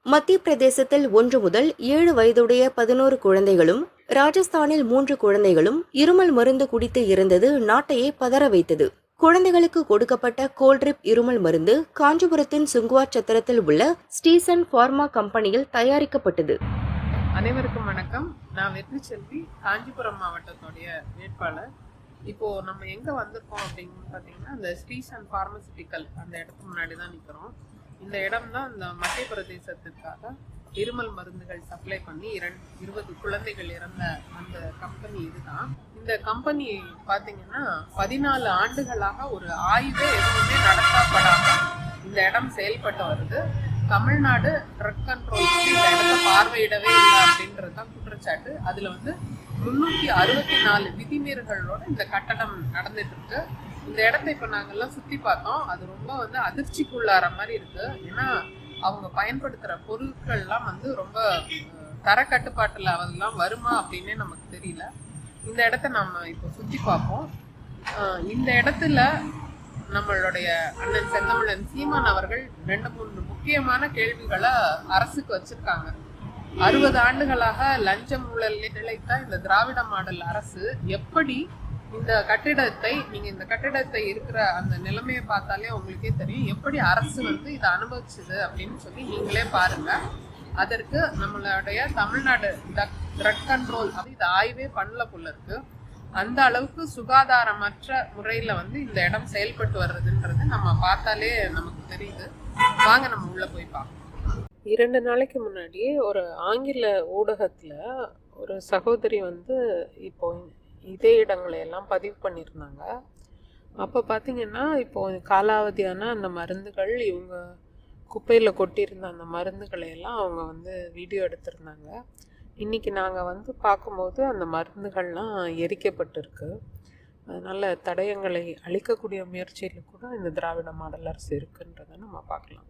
மத்திய பிரதேசத்தில் 1 முதல் 7 வயதுடைய 11 குழந்தைகளும், ராஜஸ்தானில் 3 குழந்தைகளும் இருமல் மருந்து குடித்து இறந்தது நாட்டையே பதற வைத்தது. குழந்தைகளுக்கு கொடுக்கப்பட்ட கோல்ட்ரிப் இருமல் மருந்து காஞ்சிபுரத்தின் சுங்குவார் சத்திரத்தில் உள்ள ஸ்டீசன் பார்மா கம்பெனியில் தயாரிக்கப்பட்டது. அனைவருக்கும் வணக்கம். நான் வெற்றி செல்வி, காஞ்சிபுரம் மாவட்டத்துடைய வேட்பாளர். இப்போ நம்ம எங்க வந்திருக்கோம் அப்படின்னு பாத்தீங்கன்னா, இந்த ஸ்டீசன் பார்மசிட்டிக்கல் அந்த இடத்துக்கு முன்னாடி தான் நிக்கிறோம். இந்த இடம் தான் இந்த மத்திய பிரதேசத்திற்காக இருமல் மருந்துகள் சப்ளை பண்ணி 20 குழந்தைகள் இறந்த அந்த கம்பெனி இதுதான். இந்த கம்பெனி பாத்தீங்கன்னா 14 ஆண்டுகளாக ஒரு ஆய்வே எதுவுமே நடத்தப்படாம இந்த இடம் செயல்பட்டு வருது. தமிழ்நாடு ட்ரக் கண்ட்ரோல் இந்த இடத்த பார்வையிடவே இல்லை அப்படின்றது தான் குற்றச்சாட்டு. அதுல 364 விதிமீறல்களோட இந்த கட்டடம் நடந்துட்டு இருக்கு. இந்த இடத்த இப்ப நாங்கெல்லாம் சுத்தி பார்த்தோம். அது ரொம்ப அதிர்ச்சிக்குள்ளார மாதிரி இருக்கு. ஏன்னா அவங்க பயன்படுத்துற பொருட்கள்லாம் ரொம்ப தர கட்டுப்பாட்டுல அதெல்லாம் வருமா அப்படின்னே நமக்கு தெரியல. இந்த இடத்த நம்ம இப்போ சுத்தி பார்ப்போம். இந்த இடத்துல நம்மளுடைய அண்ணன் செந்தமிழன் சீமான் அவர்கள் 2-3 முக்கியமான கேள்விகளை அரசுக்கு வச்சிருக்காங்க. 60 ஆண்டுகளாக லஞ்சம் ஊழல் நிலைத்த இந்த திராவிட மாடல் அரசு எப்படி இந்த கட்டிடத்தை இருக்கிற அந்த நிலைமையை பார்த்தாலே உங்களுக்கே தெரியும் எப்படி அரசு இதை அனுபவிச்சது அப்படின்னு சொல்லி நீங்களே பாருங்க. அதற்கு நம்மளுடைய தமிழ்நாடு ட்ரக் கண்ட்ரோல் இது ஆய்வே பண்ணல போல இருக்கு. அந்த அளவுக்கு சுகாதாரமற்ற முறையில இந்த இடம் செயல்பட்டு வர்றதுன்றது நம்ம பார்த்தாலே நமக்கு தெரியுது. வாங்க நம்ம உள்ள போய் பார்ப்போம். 2 நாளைக்கு முன்னாடியே ஒரு ஆங்கில ஊடகத்துல ஒரு சகோதரி இப்போ இதே இடங்களை எல்லாம் பதிவு பண்ணியிருந்தாங்க. அப்போ பார்த்தீங்கன்னா இப்போ காலாவதியான அந்த மருந்துகள், இவங்க குப்பையில் கொட்டியிருந்த அந்த மருந்துகளை எல்லாம் அவங்க வீடியோ எடுத்திருந்தாங்க. இன்றைக்கி நாங்கள் பார்க்கும்போது அந்த மருந்துகள்லாம் எரிக்கப்பட்டிருக்கு. அதனால் தடயங்களை அழிக்கக்கூடிய முயற்சியில் கூட இந்த திராவிட மாடல் அரசு இருக்குன்றதை நம்ம பார்க்கலாம்.